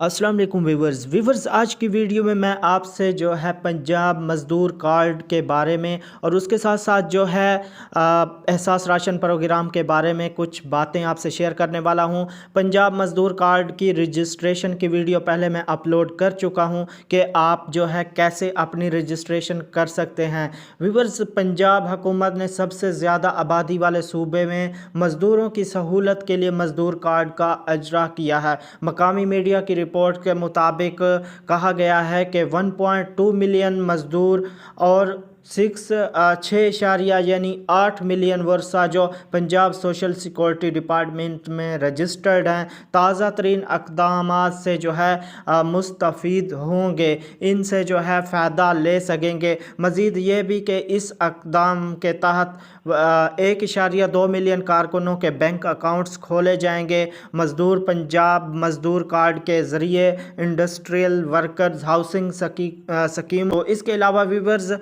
अस्सलाम वालेकुम व्यूवर्स आज की वीडियो में मैं आपसे जो है पंजाब मज़दूर कार्ड के बारे में और उसके साथ साथ जो है एहसास राशन प्रोग्राम के बारे में कुछ बातें आपसे शेयर करने वाला हूं। पंजाब मज़दूर कार्ड की रजिस्ट्रेशन की वीडियो पहले मैं अपलोड कर चुका हूं कि आप जो है कैसे अपनी रजिस्ट्रेशन कर सकते हैं। व्यूवर्स, पंजाब हुकूमत ने सबसे ज़्यादा आबादी वाले सूबे में मज़दूरों की सहूलत के लिए मज़दूर कार्ड का इजरा किया है। मकामी मीडिया की रिपोर्ट के मुताबिक कहा गया है कि 1.2 मिलियन मज़दूर और 8 मिलियन वर्सा जो पंजाब सोशल सिक्योरिटी डिपार्टमेंट में रजिस्टर्ड हैं, ताज़ा तरीन अक़दामात से जो है मुस्तफ़ीद होंगे, इनसे जो है फ़ायदा ले सकेंगे। मज़ीद ये भी कि इस अक़दाम के तहत 1.2 मिलियन कारकुनों के बैंक अकाउंट्स खोले जाएंगे। मज़दूर पंजाब मज़दूर कार्ड के ज़रिए इंडस्ट्रियल वर्कर्स हाउसिंग स्कीम, तो इसके अलावा व्यूवर्स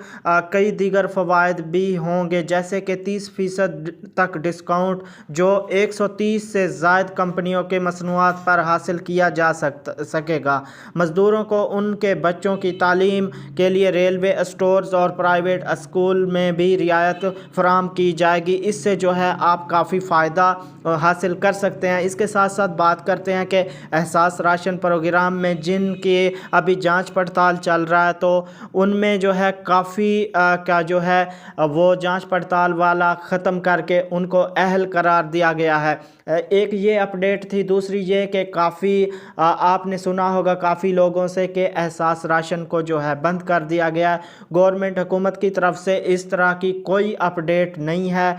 कई दीगर फ़वाइद भी होंगे, जैसे कि 30% तक डिस्काउंट जो 130 से ज़ायद कंपनियों के मसनूआत पर हासिल किया जा सकेगा। मज़दूरों को उनके बच्चों की तालीम के लिए रेलवे स्टोर्स और प्राइवेट स्कूल में भी रियायत फराम की जाएगी। इससे जो है आप काफ़ी फ़ायदा हासिल कर सकते हैं। इसके साथ साथ बात करते हैं कि एहसास राशन प्रोग्राम में जिनकी अभी जांच पड़ताल चल रहा है, तो उनमें जो है काफ़ी का जो है वो जांच पड़ताल वाला ख़त्म करके उनको अहल करार दिया गया है। एक ये अपडेट थी। दूसरी ये कि काफ़ी आपने सुना होगा काफ़ी लोगों से कि एहसास राशन को जो है बंद कर दिया गया है। गवर्नमेंट हुकूमत की तरफ से इस तरह की कोई अपडेट नहीं है।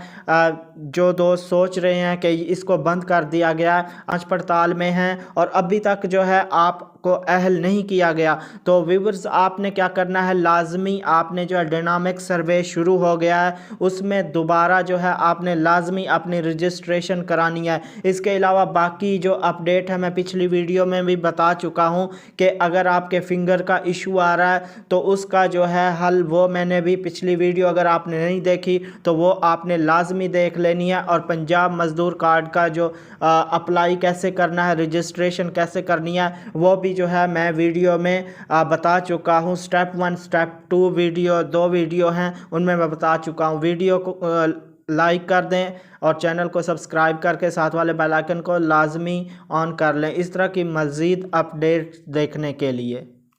जो दोस्त सोच रहे हैं कि इसको बंद कर दिया गया है, जांच पड़ताल में हैं और अभी तक जो है आपको अहल नहीं किया गया, तो व्यूवर्स आपने क्या करना है, लाजमी आपने जो है डायनामिक सर्वे शुरू हो गया है, उसमें दोबारा जो है आपने लाजमी अपनी रजिस्ट्रेशन करानी है। इसके अलावा बाकी जो अपडेट है मैं पिछली वीडियो में भी बता चुका हूं कि अगर आपके फिंगर का इशू आ रहा है तो उसका जो है हल, वो मैंने भी पिछली वीडियो अगर आपने नहीं देखी तो वो आपने लाजमी देख लेनी है। और पंजाब मज़दूर कार्ड का जो अप्लाई कैसे करना है, रजिस्ट्रेशन कैसे करनी है, वो भी जो है मैं वीडियो में बता चुका हूँ। स्टेप 1 स्टेप 2 वीडियो, 2 वीडियो हैं, उनमें मैं बता चुका हूँ। वीडियो को लाइक कर दें और चैनल को सब्सक्राइब करके साथ वाले बेल आइकन को लाजमी ऑन कर लें, इस तरह की मज़ीद अपडेट देखने के लिए।